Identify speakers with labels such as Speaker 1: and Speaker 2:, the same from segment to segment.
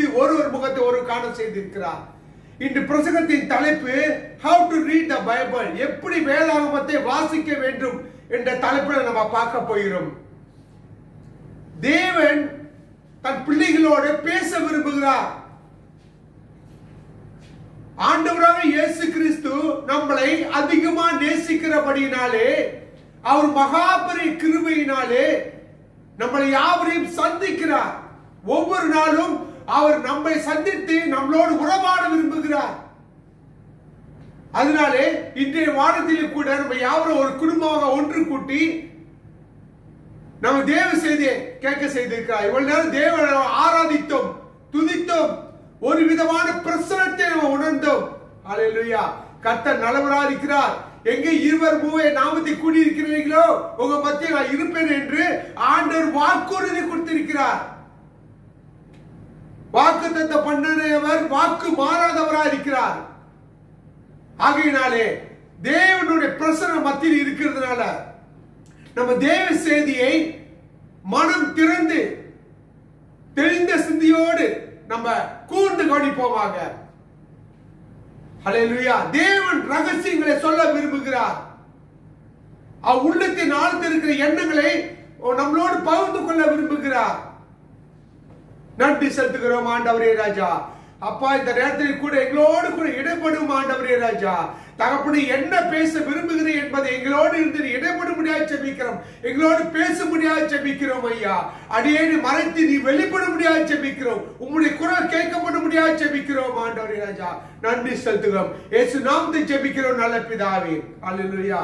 Speaker 1: குறித்து ஒரு முகத்தை ஒரு காண செய்திருக்கிறார். இன்று பிரசங்கத்தின் தலைப்பு how to read the Bible, எப்படி வேதாகமத்தை வாசிக்க வேண்டும் என்ற தலைப்பில் நம்ம பார்க்க போகிறோம். தேவன் தன் பிள்ளைகளோடு பேச விரும்புகிறார். ஆண்டவராக இயேசு கிறிஸ்து நம்மளை அதிகமா நேசிக்கிறபடியினாலே, அவர் மகாபெரிய கிருபையினாலே நம்மளை யாவரையும் சந்திக்கிறார். ஒவ்வொரு நாளும் அவர் நம்மை சந்தித்து நம்மளோடு உறவாட விரும்புகிறார். அதனாலே இன்றைய வாரத்திலே கூட நம்ம யாவரும் ஒரு குடும்பமாக ஒன்று கூட்டி நம்ம தேவ செய்தியை கேட்க செய்திருக்கிறார். இவ்வளவு நேரம் தேவனை ஆராதித்தோம், துதித்தோம், ஒரு விதமான பிரசனத்தை நம்ம உணர்ந்தோம். ஹல்லேலூயா. கர்த்தர் நல்லவராக இருக்கிறார். எங்கே இருவர் மூவர் நாமத்தை கூடியிருக்கிறீர்களோ உங்க மத்தியில் நான் இருப்பேன் என்று ஆண்டவர் வாக்குறுதி கொடுத்திருக்கிறார். வாக்குத்தத்த பண்ணவர் வாக்கு மாறாதவராக இருக்கிறார். ஆகையினாலே தேவனுடைய பிரசன்னம் மத்தியில் இருக்கிறதுனால நம்ம தேவ செய்தியை மனம் திறந்து தெளிந்த சிந்தியோடு நம்ம கூர்ந்து கவனிப்போமாக. ஹல்லேலூயா. தேவன் ரகசியங்களை சொல்ல விரும்புகிறார். உள்ளத்தின் ஆழ்ந்து இருக்கிற எண்ணங்களை நம்மளோடு பகிர்ந்து கொள்ள விரும்புகிறார். நன்றி செலுத்துகிறோம் ஆண்டவரே ராஜா. அப்பா, இந்த நேரத்தில் கூட எங்களோடு கூட இடைப்படும் ஆண்டவரே ராஜா. தகப்பனே, என்ன பேச விரும்புகிறேன் என்பதை எங்களோடு இருந்து இடைப்பட முடியாது செபிக்கிறோம். எங்களோடு பேச முடியாது செபிக்கிறோம் ஐயா. அடியேனை மறைத்து நீ வெளிப்பட முடியாது செபிக்கிறோம். உம்முடைய குரல் கேட்கப்பட முடியாது செபிக்கிறோம் ஆண்டவரே ராஜா. நன்றி செலுத்துகிறோம். இயேசு நாமத்தை செபிக்கிறோம் நல்ல பிதாவே. அல்லேலூயா.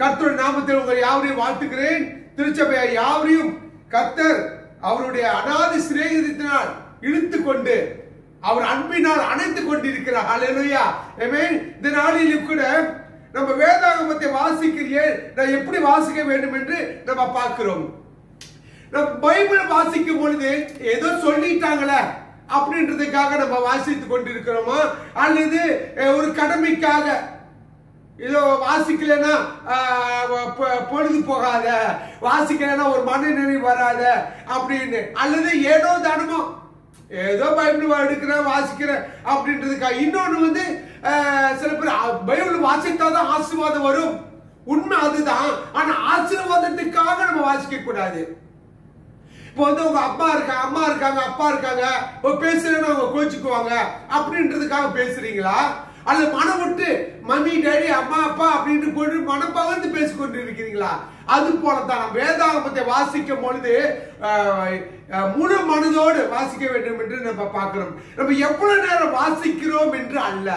Speaker 1: கர்த்தருடைய நாமத்தில் உங்கள் யாவரையும் வாழ்த்துகிறேன். திருச்சபையை யாவரையும் கர்த்தர் அவருடைய அநாதி சிநேகிதத்தினால் இழுத்து கொண்டு அவர் அன்பினால் அணைத்துக் கொண்டிருக்கிறார். ஹல்லேலூயா. ஆமென். இந்த நாளிலும் கூட நம்ம வேதாகமத்தை நான் எப்படி வாசிக்க வேண்டும் என்று நம்ம பார்க்கிறோம். நம்ம பைபிள் வாசிக்கும் பொழுது ஏதோ சொல்லிட்டாங்களே அப்படின்றதுக்காக நம்ம வாசித்துக் கொண்டிருக்கிறோமா, அல்லது ஒரு கடமைக்காக இதோ வாசிக்கலன்னா பொழுது போகாத, வாசிக்கலன்னா ஒரு மனநிலை வராத அப்படின்னு, அல்லது ஏதோ தானமோ ஏதோ பைபிள் எடுக்கிறேன் வாசிக்கிறேன் அப்படின்றதுக்காக. இன்னொன்று சில பேர் பைபிள் வாசித்தாதான் ஆசீர்வாதம் வரும். உண்மை அதுதான். ஆனா ஆசீர்வாதத்துக்காக நம்ம வாசிக்க கூடாது. இப்போ உங்க அம்மா இருக்காங்க அப்பா இருக்காங்க, பேசுறேன்னு அவங்க கோச்சுக்குவாங்க அப்படின்றதுக்காக பேசுறீங்களா, அல்லது மனம் விட்டு மம்மி டேடி அம்மா அப்பா அப்படின்னு போட்டு மனம் பகிர்ந்து பேசிக்கொண்டு இருக்கிறீங்களா? அது போலத்தான் வேதாகமத்தை வாசிக்கும் பொழுது முழு மனதோடு வாசிக்க வேண்டும் என்று நம்ம பார்க்கிறோம். நம்ம எவ்வளவு நேரம் வாசிக்கிறோம் என்று அல்ல,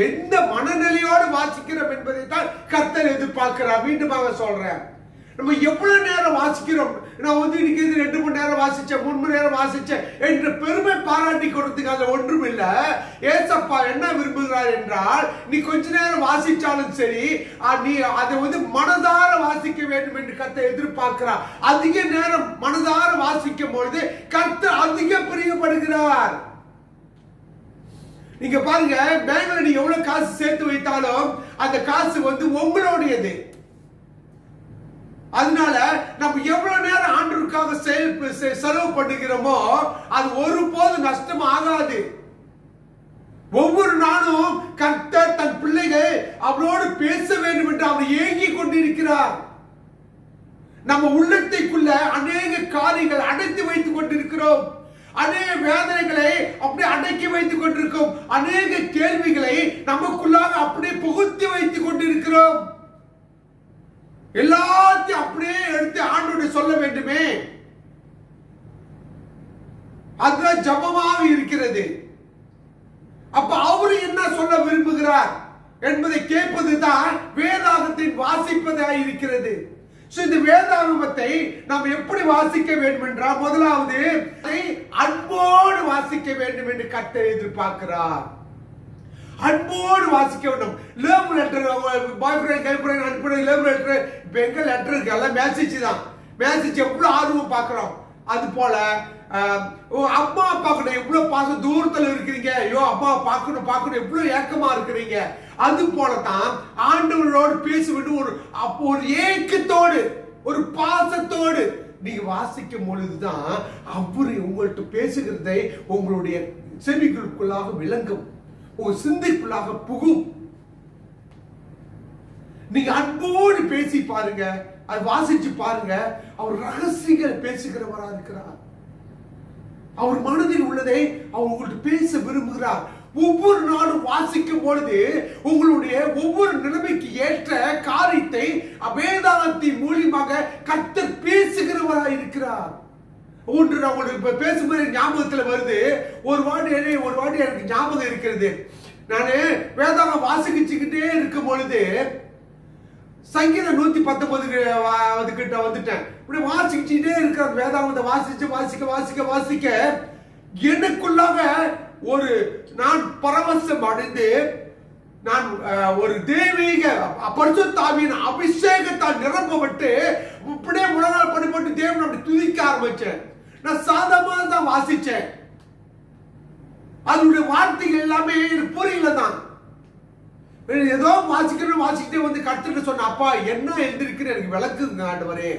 Speaker 1: எந்த மனநிலையோடு வாசிக்கிறோம் என்பதை தான் கர்த்தர் எதிர்பார்க்கிறார். மீண்டும் சொல்றேன், நம்ம எவ்வளவு நேரம் வாசிக்கிறோம். நான் இன்னைக்கு 2 மணி நேரம் வாசிச்சேன், 3 மணி நேரம் வாசிச்சேன் என்று பெருமை பாராட்டி கொடுத்துக்கு அதுல ஒன்றும் இல்ல. ஏசப்பா என்ன விரும்புகிறார் என்றால், நீ கொஞ்ச நேரம் வாசிச்சாலும் சரி, நீ அதை மனதார வாசிக்க வேண்டும் என்று கர்த்தர் எதிர்பார்க்கிறார். அதிக நேரம் மனதார வாசிக்கும் பொழுது கர்த்தர் அதிக பிரியப்படுகிறார். நீங்க பாருங்க, பேங்க்ல நீங்க எவ்வளவு காசு சேர்த்து வைத்தாலும் அந்த காசு உங்களுடையது. அதனால நம்ம எவ்வளவு நேரம் ஆண்டவருக்காக செலவு பண்ணுகிறோமோ அது ஒருபோது நஷ்டம் ஆகாது. ஒவ்வொரு நாளும் கர்த்தர் தன் பிள்ளைகள் அவரோடு பேச வேண்டும் என்று அவர் ஏங்கிக் கொண்டிருக்கிறார். நம்ம உள்ளத்தைக்குள்ள அநேக காரியங்கள் அடைத்து வைத்துக் கொண்டிருக்கிறோம். அநேக வேதனைகளை அப்படியே அடக்கி வைத்துக் கொண்டிருக்கிறோம். அநேக கேள்விகளை நமக்குள்ளாக அப்படியே புகுத்தி வைத்துக் கொண்டிருக்கிறோம். எல்லாத்தையும் அப்படியே எடுத்து ஆண்டவரை சொல்ல வேண்டுமே, அதுதான் ஜபமாக இருக்கிறது. அப்ப அவரு என்ன சொல்ல விரும்புகிறார் என்பதை கேட்பதுதான் வேதாகமத்தை வாசிப்பதாக இருக்கிறது. இந்த வேதாகமத்தை நாம் எப்படி வாசிக்க வேண்டும் என்றால், முதலாவது அன்போடு வாசிக்க வேண்டும் என்று கர்த்தர் எதிர்பார்க்கிறார். அன்போடு வாசிக்க வேண்டும். லவ் லெட்டர், பாய் ஃப்ரெண்ட் கேர்ள் ஃப்ரெண்ட் அனுப்புற லவ் லெட்டர், இப்ப எங்க லெட்டர் இருக்கு, எல்லாம் மெசேஜ் தான். மெசேஜ் எவ்வளவு ஆர்வம் பார்க்கிறோம். அது போல அம்மா அப்பா கிட்ட எவ்வளவு பாசம், தூரத்துல இருக்கிறீங்க, ஐயோ அம்மா பார்க்கணும் பார்க்கணும் எவ்வளவு ஏக்கமா இருக்கிறீங்க. அது போலதான் ஆண்டவரோடு பேசுவது ஒரு ஏக்கத்தோடு ஒரு பாசத்தோடு நீங்க வாசிக்கும் பொழுதுதான் அவரு உங்கள்கிட்ட பேசுகிறதை உங்களுடைய செவிகளுக்குள்ளாக விளங்கும், உங்க சிந்தைக்குள்ளாக புகும். நீங்க அன்போடு பேசி பாருங்க, அது வாசிச்சு பாருங்க. அவர் ரகசியங்கள் பேசுகிறவரா இருக்கிறார். அவர் மனதில் உள்ளதை அவர் உங்கள்கிட்ட பேச விரும்புகிறார். ஒவ்வொரு நாளும் வாசிக்கும் பொழுது உங்களுடைய ஒவ்வொரு நிலைமைக்கு ஏற்ற காரியத்தை வேதாகத்தின் மூலியமாக கர்த்தர் பேசுகிறவராக இருக்கிறார். ஒன்று நான் உங்களுக்கு பேசும்போது ஞாபகத்தில் வருது. ஒரு வாட்டி எனக்கு ஞாபகம் இருக்கிறது. நான் வேதாகம் வாசிச்சுக்கிட்டே இருக்கும் பொழுது சங்கீதம் 119 கிட்ட வந்துட்டேன். இப்படி வாசிச்சுட்டே இருக்கிற வேதாகத்தை வாசிக்க எனக்குள்ளாக ஒரு நான் பரவசம் அடைந்து நான் ஒரு தெய்வீக பரிசுத்த ஆவியின் அபிஷேகத்தால் நிரப்பப்பட்டு இப்படியே முழங்கால் படிப்பட்டு தேவனை அப்படி துதிக்க ஆரம்பிச்சேன். நான் சாதாரணமா தான் வாசிச்சேன். அதனுடைய வார்த்தைகள் எல்லாமே எனக்கு புரியல தான். ஏதோ வாசிக்கிட்டே வந்து கர்த்தர்கிட்ட சொன்ன, அப்பா என்ன எழுந்திருக்குன்னு எனக்கு விளக்குங்க ஆண்டவரே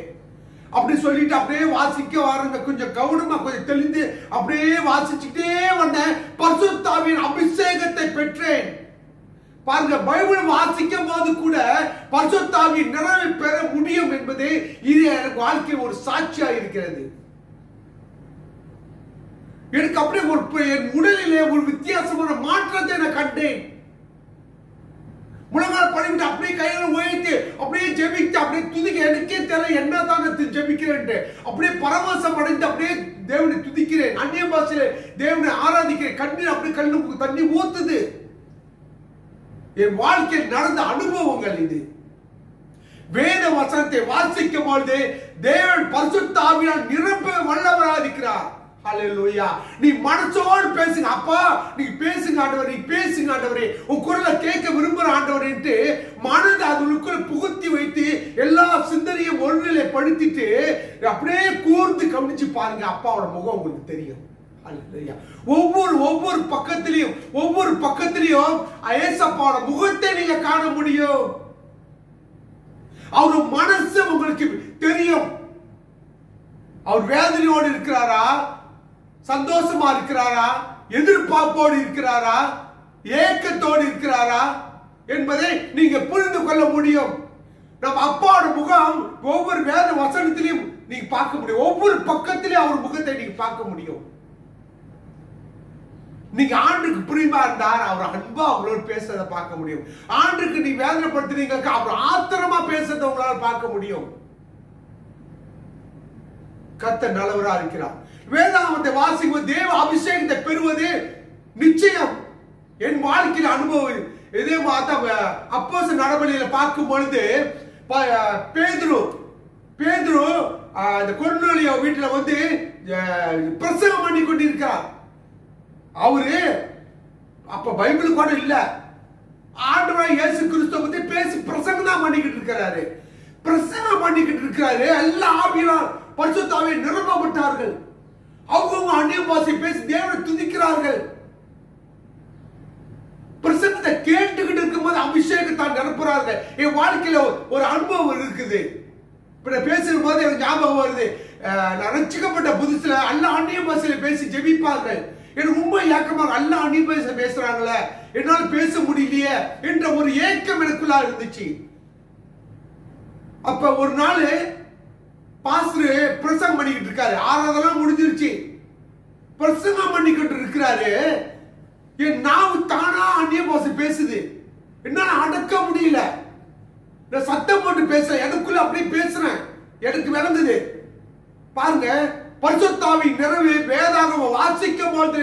Speaker 1: அப்படி சொல்லிட்டு அப்படியே வாசிக்க வாருங்க. கொஞ்சம் கவனமா கொஞ்சம் தெளிந்து அப்படியே வாசிச்சுட்டே வந்தேன். பரிசுத்த ஆவியின் அபிஷேகத்தை பெற்றேன். பாருங்க, பைபிள் வாசிக்கும் போது கூட பரிசுத்த ஆவியின் நிறைவை பெற முடியும் என்பது இது எனக்கு வாழ்க்கை ஒரு சாட்சியா இருக்கிறது. எனக்கு அப்படியே என் உடலிலே ஒரு வித்தியாசமான மாற்றத்தை நான் கண்டேன். முழங்கால் படிவிட்டு அப்படியே கையில உயர்த்தி அப்படியே ஜெபித்து அப்படியே துதிக்க எனக்கே தெரியல என்னதான் ஜெபிக்கிறேன். அப்படியே பரவசம் அடைந்து அப்படியே தேவனை துதிக்கிறேன். அந்நிய பாஷையில தேவனை ஆராதிக்கிறேன். கண்ணீர் அப்படியே கண்ணு தண்ணி ஊத்துது. என் வாழ்க்கையில் நடந்த அனுபவங்கள் இது. வேத வசனத்தை வாசிக்கும் பொழுது தேவன் பரிசுத்த ஆவியால் நிரப்ப வல்லவராக இருக்கிறார். ஹல்லேலூயா. நீ மனசோடு பேசுங்க, அப்பா நீங்க பேசுங்க ஆண்டவரே, நீ பேசுங்க ஆண்டவரே, உன் குரலை கேட்க விரும்புற ஆண்டவரேன்ட்டு மனதை அதுக்குள்ள புகுத்தி வைத்து எல்லா சிந்தனையும் ஒருநிலைப்படுத்திட்டு அப்படியே கூர்ந்து கவனிச்சு பாருங்க. அப்பாவோட முகம் உங்களுக்கு தெரியும். ஒவ்வொரு பக்கத்திலையும் ஏசப்பாவோட முகத்தை நீங்க காண முடியும். அவரு மனசு உங்களுக்கு தெரியும். அவர் வேதனையோடு இருக்கிறாரா, சந்தோஷமா இருக்கிறாரா, எதிர்பார்ப்போடு இருக்கிறாரா, ஏக்கத்தோடு இருக்கிறாரா என்பதை நீங்க புரிந்து கொள்ள முடியும். நம்ம அப்பாவோட முகம் ஒவ்வொரு வேத வசனத்திலையும் நீங்க பார்க்க முடியும். ஒவ்வொரு பக்கத்திலையும் அவர் முகத்தை நீங்க பார்க்க முடியும். நீங்க ஆண்டுக்கு பிரியமா இருந்தார் அவர் அன்பா அவங்களோட பேசுறத பார்க்க முடியும். ஆண்டுக்கு நீ வேதனைப்படுத்துறீங்க அவர் ஆத்திரமா பேசுறத உங்களால பார்க்க முடியும். கர்த்தர் நல்லவரா இருக்கிறார். வேதாகமத்தை வாசிக்கும் தேவ அபிஷேகத்தை பெறுவது நிச்சயம். என் வாழ்க்கையில் அனுபவம் இதே மாதிரி அப்போஸ்தலர் நடவடிக்கையில பார்க்கும் பொழுது பேதுரு அந்த கொர்நேலியு வீட்டுல வந்து பிரசங்கம் பண்ணி கொண்டிருக்கிறார். அவரு அப்ப பைபிள் கூட இல்ல, ஆண்டவராகிய இயேசு கிறிஸ்துவை பத்தி பேசி பிரசங்கம் தான் பண்ணிக்கிட்டு இருக்கிறாரு. பிரசங்கம் பண்ணிக்கிட்டு இருக்கிறாரு. எல்லா ஆவியால் பரிசுத்த ஆவியால் நிரப்பப்பட்டார்கள். அவங்க அந்நிய பாஷை பேசி தேவனை துதிக்கிறார்கள். பிரசங்கத்தை கேட்டுக்கிட்டு இருக்கும்போது அபிஷேகத்தால் நிரப்புறார்கள். என் வாழ்க்கையில ஒரு அனுபவம் இருக்குது. இப்ப பேசும் போது எனக்கு ஞாபகம் வருது. நான் ரட்சிக்கப்பட்ட புதுசுல எல்லா அந்நிய பாஷையில பேசி ஜெபிப்பார்கள். எனக்கு ரொம்ப ஏக்கமாக எல்லா அந்நிய பாஷை பேசுறாங்களே, என்னால பேச முடியலையே என்ற ஒரு ஏக்கம் எனக்குள்ள இருந்துச்சு. அப்ப ஒரு நாள் பாஸ்டர் பிரசங்கம் பண்ணிக்கிட்டு இருக்காரு. ஆறாவதெல்லாம் முடிஞ்சிருச்சு. பிரசங்கம் பண்ணிக்கிட்டு இருக்கிறாரு. என் நாவு தானா அந்நிய பாஷை பேசுது. என்னால அடக்க முடியல. நான் சத்தம் போட்டு பேசுறேன். எனக்குள்ள அப்படியே பேசுறேன். எனக்கு விளங்குது. பாருங்க, பரிசுத்த ஆவியின் நிறைவு வேதாகமம் வாசிக்கும் போது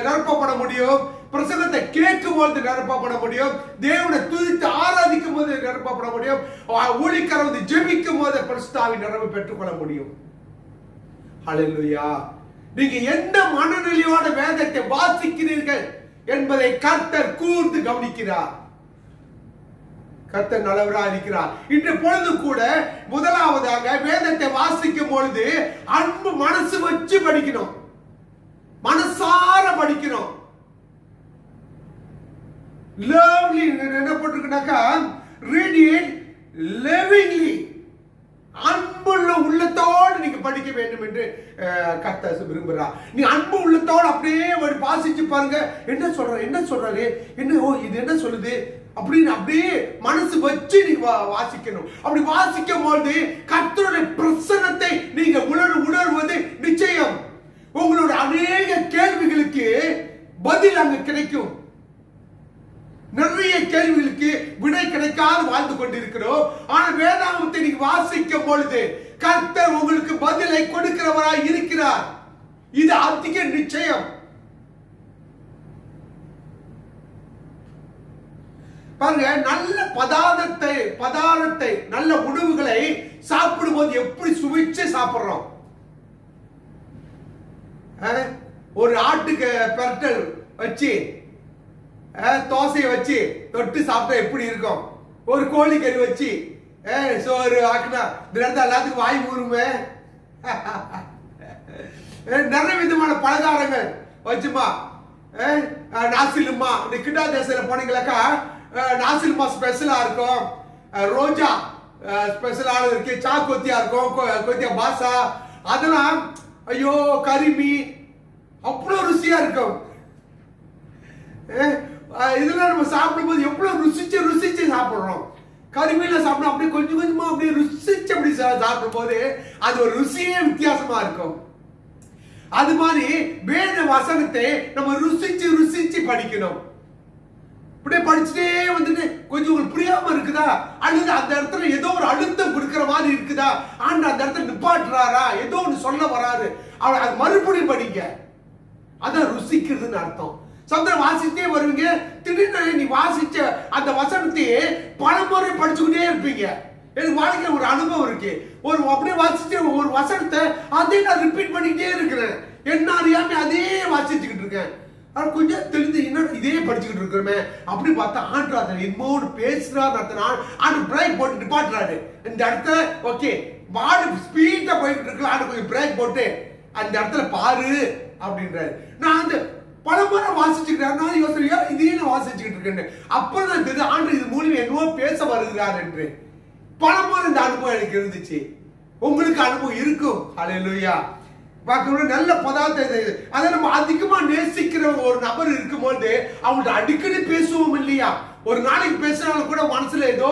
Speaker 1: நிரப்பப்பட முடியும். பிரசங்கத்தை கேட்கும் போது நிரப்பப்பட முடியும். தேவனை துதித்து ஆராதிக்கும் போது நிரப்பப்பட முடியும். ஊழியக்காரர் வந்து ஜெபிக்கும் போது பரிசுத்த ஆவியின் நிறைவு பெற்றுக்கொள்ள முடியும். ஹல்லேலூயா. நீங்க எந்த மனநிலையோட வேதத்தை வாசிக்கிறீர்கள் என்பதை கர்த்தர் கூர்ந்து கவனிக்கிறார். கர்த்தர் நல்லவராக இருக்கிறார். இன்று பொழுது கூட முதலாவதாக வேதத்தை வாசிக்கும் பொழுது அன்பு மனசு வச்சு படிக்கணும், மனசார படிக்கணும். லவ்லி என்ன போட்டிருக்குனாக்கா, read it lovingly. அன்புள்ள உள்ளத்தோடு நீங்க படிக்க வேண்டும் என்று கர்த்தர் விரும்புகிறார். நீ அன்பு உள்ளத்தோடு அப்படியே வாசிச்சு பாருங்க. என்ன சொல்றாரு, என்ன இது என்ன சொல்லுது அப்படின்னு அப்படியே மனசு வச்சு நீங்க வாசிக்கணும். அப்படி வாசிக்கும் போது கர்த்தருடைய பிரசன்னத்தை நீங்க உணர்வது நிச்சயம். உங்களோட அநேக கேள்விகளுக்கு பதில் அங்க கிடைக்கும். நிறைய கேள்விகளுக்கு விடை கிடைக்காது வாழ்ந்து கொண்டிருக்கிறோம். ஆனா வேதாகமத்தை நீங்க வாசிக்கும் பொழுது கர்த்தர் உங்களுக்கு பதிலை கொடுக்கிறவராய் இருக்கிறார். இது அதிக நிச்சயம். பாருங்க, நல்ல பதார்த்தத்தை நல்ல உணவுகளை சாப்பிடும் போது எப்படி சுவைச்சு சாப்பிடுறோம். ஒரு ஆட்டுக்கு பெரட்டல் வச்சு தோசையை வச்சு தொட்டு சாப்பிட்டா எப்படி இருக்கும். ஒரு கோழி கறி வச்சு சோறு ஆக்குனா எல்லாத்துக்கும் வாய் ஊருமே. நிறைய விதமான பலகாரங்கள் வச்சுமா நாசிலுமா. இந்த கிட்டா தேசத்துல போனீங்களாக்கா நாசிலுமா ஸ்பெஷலா இருக்கும், ரோஜா ஸ்பெஷலான இருக்கு, கொத்தியா இருக்கும், கொத்தியா பாசா, அதெல்லாம் ஐயோ கரிமி அவ்வளவு ருசியா இருக்கும். இதெல்லாம் நம்ம சாப்பிடும்போது எவ்வளவு ருசிச்சு சாப்பிடுறோம். கரிமீல சாப்பிடும் அப்படியே கொஞ்சம் கொஞ்சமா அப்படியே ருசிச்சு அப்படி சாப்பிடும் போது அது ஒரு ருசியே வித்தியாசமா இருக்கும். அது மாதிரி வேத வசனத்தை நம்ம ருசிச்சு படிக்கணும். இப்படியே படிச்சுட்டே வந்துட்டு கொஞ்சம் உங்களுக்கு புரியாம இருக்குதா, அல்லது அந்த இடத்துல ஏதோ ஒரு அழுத்தம் கொடுக்கிற மாதிரி இருக்குதா, ஆண்டு அந்த இடத்துல நிப்பாட்டுறாரா, ஏதோ ஒன்று சொல்ல வராரு, அது மறுபடியும் படிங்க. அதான் ருசிக்கிறதுன்னு அர்த்தம். சந்திரன் வாசித்தே வருவீங்க, திடீர்னு நீ வாசிச்ச அந்த வசனத்தையே பல முறை படிச்சுக்கிட்டே இருப்பீங்க. எனக்கு வாழ்க்கையில் ஒரு அனுபவம் இருக்கு. அப்படியே வாசிச்ச ஒரு வசனத்தை அதே நான் ரிப்பீட் பண்ணிக்கிட்டே இருக்கிறேன். என்ன அறியாம அதே வாசிச்சுக்கிட்டு இருக்கேன். கொஞ்சம் தெரிஞ்சு இன்னும் இதே படிச்சுக்கிட்டு இருக்கிறோமே அப்படி பார்த்தா ஆண்டு என்னோடு பேசுறாரு. ஆண்டு பிரேக் போட்டு நிப்பாட்டுறாரு. இந்த இடத்துல ஓகே மாடு ஸ்பீடா போயிட்டு இருக்கு, ஆண்டு கொஞ்சம் பிரேக் போட்டு அந்த இடத்துல பாரு அப்படின்றாரு. நான் அந்த பல முறை வாசிச்சுக்கிறேன். யோசனையா இதையே நான் வாசிச்சுக்கிட்டு இருக்கேன். அப்புறம் தான் தெரியுது ஆண்டு இது மூலியம் என்னவோ பேச வருகிறார் என்று. பல முறை இந்த அனுபவம் எனக்கு இருந்துச்சு. உங்களுக்கு அனுபவம் இருக்கும். ஹல்லேலூயா. பார்க்கணும் நல்ல பதார்த்தம். அதை நம்ம அதிகமா நேசிக்கிற ஒரு நபர் இருக்கும்போது அவங்கள்ட்ட அடிக்கடி பேசுவோம் இல்லையா. ஒரு நாளைக்கு பேசினாலும் கூட மனசுல ஏதோ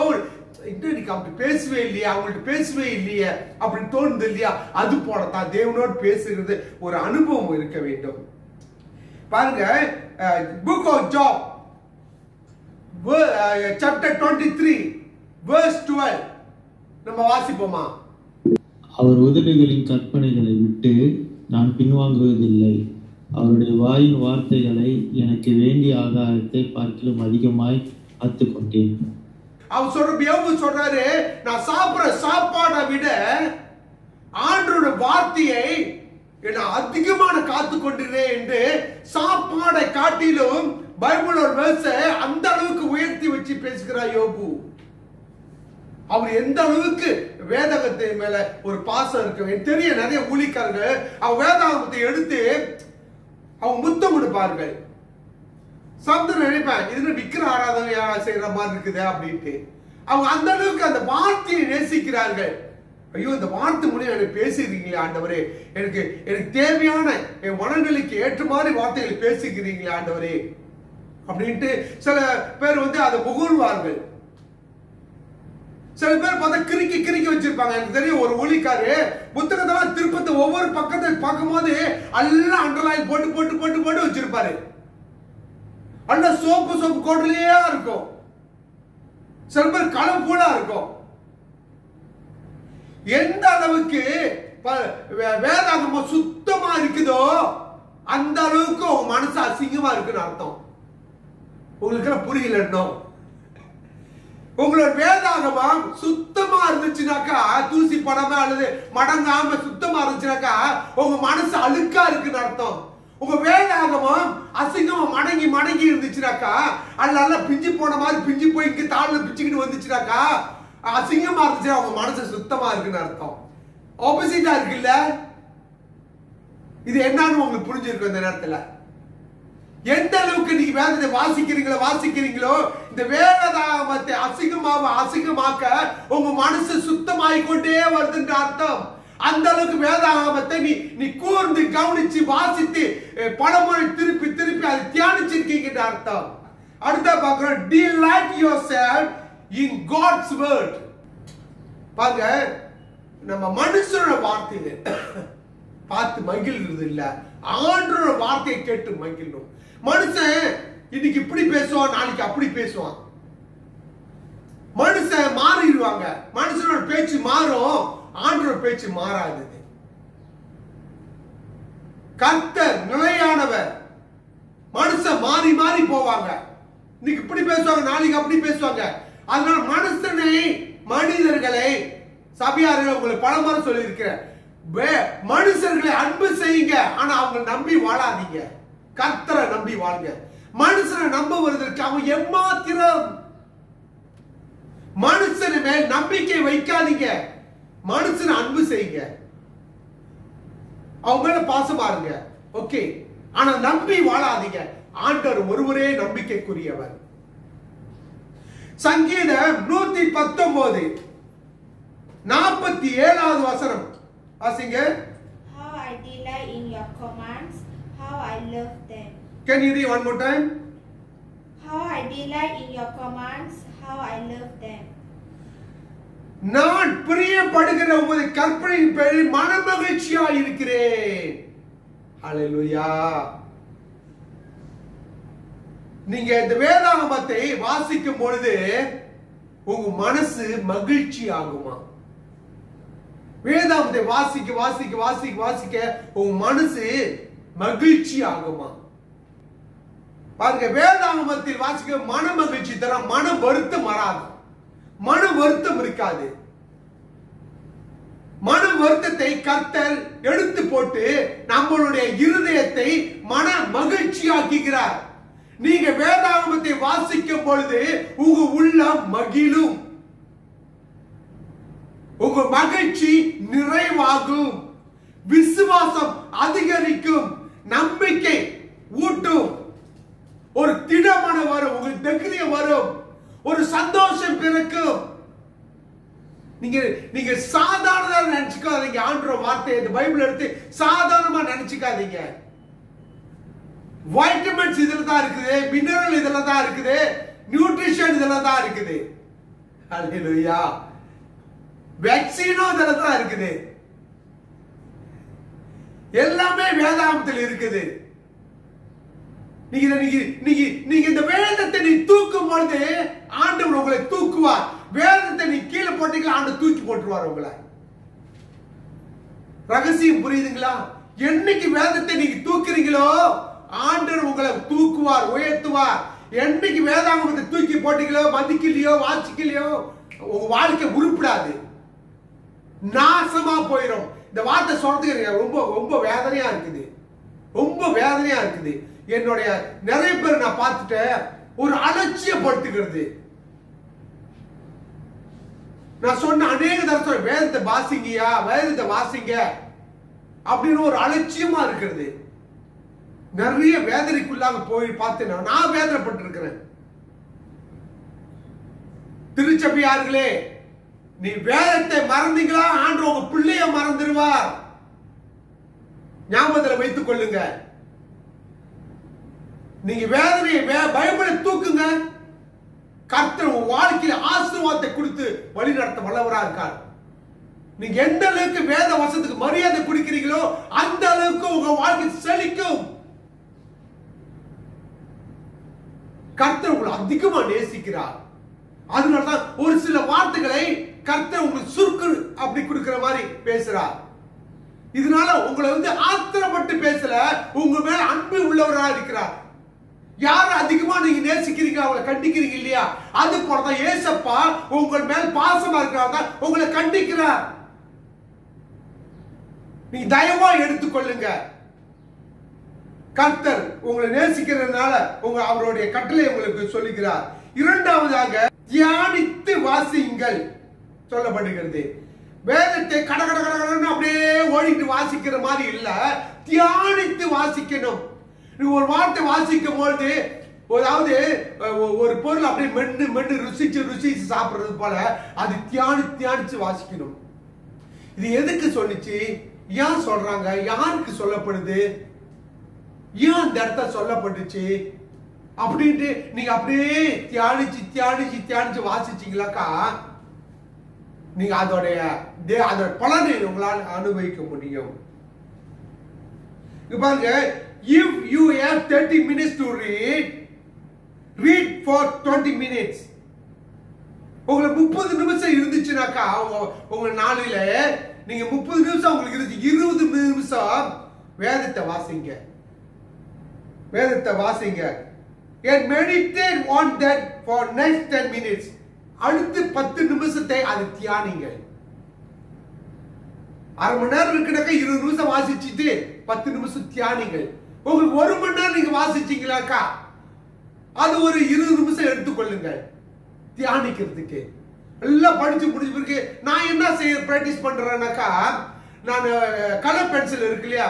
Speaker 1: இன்னைக்கு அப்படி பேசுவே இல்லையா, அவங்கள்ட்ட பேசுவே இல்லையே அப்படின்னு தோணுது இல்லையா. அது போலதான் தேவனோடு பேசுகிறது ஒரு அனுபவம் இருக்க வேண்டும். பாருங்க, book of Job chapter 23 verse 12 நம்ம வாசிப்போமா.
Speaker 2: அவர் உதடுகளின் கற்பனைகளை விட்டு நான் பின்வாங்குவதில்லை. அவருடைய வாயின் வார்த்தைகளை எனக்கு வேண்டிய ஆகாரத்தை பார்க்கிலும் அதிகமாய் காத்துக்கொண்டேன்.
Speaker 1: அவர் சொல்றாரு, நான் சாப்பிடுற சாப்பாடை விட ஆண்டோட வார்த்தையை நான் அதிகமான காத்து கொண்டிருந்தேன் என்று சாப்பாடை காட்டிலும் பைபிளோட வேர்ஸ அந்த அளவுக்கு உயர்த்தி வச்சு பேசுகிறார் யோபு. அவர் எந்த அளவுக்கு வேதாகத்தை மேல ஒரு பாசம் இருக்கு தெரிய. நிறைய ஊழிக்காரர்கள் அவங்க வேதாகத்தை எடுத்து அவங்க முத்தம் கொடுப்பார்கள். சந்திரன் நினைப்பேன் இது விக்கிர ஆராதனை செய்யற மாதிரி இருக்குது அப்படின்ட்டு. அவங்க அந்த அளவுக்கு அந்த வார்த்தையை நேசிக்கிறார்கள். ஐயோ இந்த வார்த்தை மூலம் எனக்கு பேசுகிறீங்களே ஆண்டவரே, எனக்கு தேவையான என் மனநிலைக்கு ஏற்ற மாதிரி வார்த்தைகளை பேசுகிறீங்களே ஆண்டவரே அப்படின்ட்டு சில பேர் அதை புகழ்வார்கள். சில பேர் பார்த்தா கிறுக்கி வச்சிருப்பாங்க. எனக்கு தெரியும் ஒரு ஒளிக்காரு புத்தகத்தெல்லாம் திருப்பத்தை ஒவ்வொரு பக்கத்தை பார்க்கும் போது எல்லாம் அண்டர்லைன் போட்டு வச்சிருப்பாரு. அல்ல சோப்பு கோட்டலையா இருக்கும். சில பேர் கலர்ஃபுல்லா இருக்கும். எந்த அளவுக்கு வேதாகமம் சுத்தமா இருக்குதோ அந்த அளவுக்கு உங்க மனசு அசிங்கமா இருக்குன்னு அர்த்தம். உங்களுக்கு புரியல. உங்களோட வேதாகமம் சுத்தமா இருந்துச்சுனாக்கா, தூசி படாம அல்லது மடங்காம சுத்தமா இருந்துச்சுனாக்கா உங்க மனசு அழுக்கா இருக்குன்னு அர்த்தம். உங்க வேதாகமம் அசிங்கமா மடங்கி இருந்துச்சுனாக்கா, அல்ல பிஞ்சு போன மாதிரி பிஞ்சு போய் இங்க தாழ்ல பிச்சுக்கிட்டு வந்துச்சுனாக்கா, அசிங்கமா இருந்துச்சுன்னா உங்க மனசு சுத்தமா இருக்குன்னு அர்த்தம். ஆப்போசிட்டா இருக்குல்ல. இது என்னன்னு உங்களுக்கு புரிஞ்சிருக்கும் இந்த நேரத்துல. எந்த அளவுக்கு நீங்க வேதத்தை வாசிக்கிறீங்களோ இந்த வேதாகமத்தை அசிங்கமாக்க உங்க மனசு சுத்தமாய் கொண்டே வருதுன்ற அர்த்தம். அந்த அளவுக்கு வேதாகமத்தை நீ கூர்ந்து கவனிச்சு வாசித்து பலமுறை திருப்பி அதை தியானிச்சிருக்கீங்க அர்த்தம். அடுத்த பார்க்கிறோம், delight yourself in God's word. பாருங்க, நம்ம மனுஷனோட வார்த்தையை பார்த்து மகிழ்றது இல்ல, ஆண்டவரோட வார்த்தையை கேட்டு மகிழணும். மனுஷன் இன்னைக்கு இப்படி பேசுவான், நாளைக்கு அப்படி பேசுவான். மனுஷன் மாறிடுவாங்க. மனுஷனோட பேச்சு மாறும், ஆண்டவரோட பேச்சு மாறாது. கர்த்தர் நிலையானவர். மனுஷன் மாறி போவாங்க. இன்னைக்கு இப்படி பேசுவாங்க, நாளைக்கு அப்படி பேசுவாங்க. அதனால மனிதர்களை சபையார்கள் உங்களுக்கு பலமுறை சொல்லி இருக்கிறேன், மனுஷர்களை அன்பு செய்யுங்க, ஆனா அவங்க நம்பி வாழாதீங்க. கர்த்தரை நம்பி வாழுங்க. மனுஷனை நம்புவதற்கு அவன் எம்மாத்திரம். மனுஷன் மேல் நம்பிக்கை வைக்காதீங்க, மனுஷனை அன்பு செய்யுங்க, அவங்க மேல பாசமா இருங்க. ஓகே, ஆனா நம்பி வாழாதீங்க. ஆண்டவர் ஒருவரே நம்பிக்கைக்குரியவர். சங்கீதம் 119 47வது வசனம் வாசிங்க.
Speaker 3: How I delight in your commands, how I love them.
Speaker 1: Can you read one more time?
Speaker 3: How I delight in your commands, how I love them.
Speaker 1: நான் பிரியப்படுகிற உமது கற்பனையின் பேரில் மனமகிழ்ச்சியாய் இருக்கிறேன். ஹல்லேலூயா. நீங்க இந்த வேதாகமத்தை வாசிக்கும் பொழுது உங்க மனசு மகிழ்ச்சி ஆகுமா? வேதாகமத்தை வாசிக்க உங்க மனசு மகிழ்ச்சி ஆகுமா? பாருங்க, வேதாகமத்தில் வாசிக்க மன மகிழ்ச்சி தர, மன வருத்தம் வராது, மன வருத்தம் இருக்காது. மன வருத்தத்தை கர்த்தர் எடுத்து போட்டு நம்மளுடைய இருதயத்தை மன மகிழ்ச்சி ஆக்குகிறார். நீங்க வேதாகமத்தை வாசிக்கும் பொழுது உங்க உள்ளம் மகிழும், உங்க மகிழ்ச்சி நிறைவாகும், விசுவாசம் அதிகரிக்கும், நம்பிக்கை ஊட்டும், ஒரு திடமான வரும், உங்களுக்கு தைரியம் வரும், ஒரு சந்தோஷம் பிறக்கும். நீங்க சாதாரணமா நினைச்சுக்காதீங்க. ஆண்டவர் வார்த்தை இந்த பைபிள் எடுத்து சாதாரணமா நினைச்சுக்காதீங்க. வைட்டமின்ஸ் இதுல தான் இருக்குது, மினரல் இதுல தான் இருக்குது, நியூட்ரிஷன் இதுல தான் இருக்குது. ஹல்லேலூயா. வேக்சினும் இதுல தான் இருக்குது. எல்லாமே வேதாகமத்தில் இருக்குது. நீங்க இந்த வேதத்தை நீ தூக்கும் பொழுது ஆண்டவர் உங்களை தூக்குவார். வேதத்தை நீ கீழே போட்டீங்களா, ஆண்டவர் தூக்கி போட்டுருவார் உங்களை. ரகசியம் புரியுதுங்களா? என்னைக்கு வேதத்தை நீங்க தூக்குறீங்களோ ஆண்டவர் உங்களை தூக்குவார், உயர்த்துவார். என்னைக்கு வேதாகமத்தை தூக்கி போட்டீங்களோ, மதிக்கலையோ, வாசிக்கலையோ, உங்க வாழ்க்கை உருப்படாது, நாசமா போயிடும். இந்த வார்த்தை சொல்றதுக்கு ரொம்ப ரொம்ப வேதனையா இருக்குது, ரொம்ப வேதனையா இருக்குது. என்னுடைய நிறைய பேர் நான் பார்த்துட்டேன், ஒரு அலட்சியப்படுத்துகிறது. நான் சொன்ன அநேக தடவை வேதத்தை வாசிங்கயா, வேதத்தை வாசிங்க அப்படின்னு ஒரு அலட்சியமா இருக்கிறது. நிறைய வேதனைக்குள்ளாக போய் பார்த்தேன், நான் வேதனைப்பட்டு இருக்கிறேன். திருச்சபையார்களே, நீ வேதத்தை மறந்தீங்களா, ஆண்டவர் உங்க பிள்ளைய மறந்துடுவார். ஞாபகத்தில் வைத்துக் கொள்ளுங்க. நீங்க வேதனையை பைபிளை தூக்குங்க, கர்த்தர் உங்க வாழ்க்கையில ஆசீர்வாதத்தை கொடுத்து வழி நடத்த வல்லவரா இருக்கார். நீங்க எந்த அளவுக்கு வேத வசனத்துக்கு மரியாதை கொடுக்கிறீங்களோ அந்த அளவுக்கு உங்க வாழ்க்கை செழிக்கும். கர்த்தர் உங்களை அதிகமா நேசிக்கிறார். அதனாலதான் ஒரு சில வார்த்தைகளை கர்த்தர் உங்களுக்கு சுருக்கு அப்படி கொடுக்கிற மாதிரி பேசுறார். இதனால உங்களை ஆத்திரப்பட்டு பேசல, உங்க மேல அன்பு உள்ளவரா இருக்கிறார். யார அதிகமா நீங்க நேசிக்கிறீங்க, அவங்களை கண்டிக்கிறீங்க இல்லையா, அது போலதான் ஏசப்பா உங்கள் மேல் பாசமா இருக்கிறாங்க, உங்களை கண்டிக்கிறார். நீங்க தயவா எடுத்துக்கொள்ளுங்க. கர்த்தர் உங்களை நேசிக்கிறதுனால அவருடைய கட்டளை உங்களுக்கு சொல்லுகிறார். இரண்டாவதாக தியானித்து வாசியுங்கள் சொல்லப்படுகிறது. வேதத்தை கடகடன்னு அப்படியே ஓடிட்டு வாசிக்கிற மாதிரி இல்ல, தியானித்து வாசிக்கணும். நீ ஒரு வார்த்தை வாசிக்கும் பொழுது, அதாவது ஒரு பொருள் அப்படியே மென்னு மென்னு ருசிச்சு சாப்பிடுறது போல அது தியானிச்சு வாசிக்கணும். இது எதுக்கு சொல்லிச்சு, ஏன் சொல்றாங்க, யாருக்கு சொல்லப்படுது, ஏன் அந்த இடத்த சொல்லப்பட்டுச்சு அப்படின்ட்டு நீங்க அப்படியே தியானிச்சு வாசிச்சீங்களாக்கா நீங்க அதோட பலனை உங்களால் அனுபவிக்க முடியும். பாருங்க, if you have 30 minutes to read for 20 minutes. உங்களுக்கு 30 நிமிஷம் இருந்துச்சுனாக்கா உங்க நாளில நீங்க 30 நிமிஷம் உங்களுக்கு இருந்துச்சு, 20 நிமிஷம் வேதத்தை வாசிங்க. and meditate on that for next 10 minutes. அடுத்து 10 நிமிஷத்தை அது தியானிங்க. அரை மணி நேரம் இருக்குனாக்கா 20 நிமிஷம் வாசிச்சுட்டு 10 நிமிஷம் தியானிங்க. உங்களுக்கு 1 மணி நேரம் நீங்க வாசிச்சீங்களாக்கா அது ஒரு 20 நிமிஷம் எடுத்துக்கொள்ளுங்க தியானிக்கிறதுக்கு. எல்லாம் படிச்சு முடிஞ்ச பிறகு நான் என்ன பிராக்டிஸ் பண்றேன்னாக்கா, நான் கலர் பென்சில் இருக்கு இல்லையா,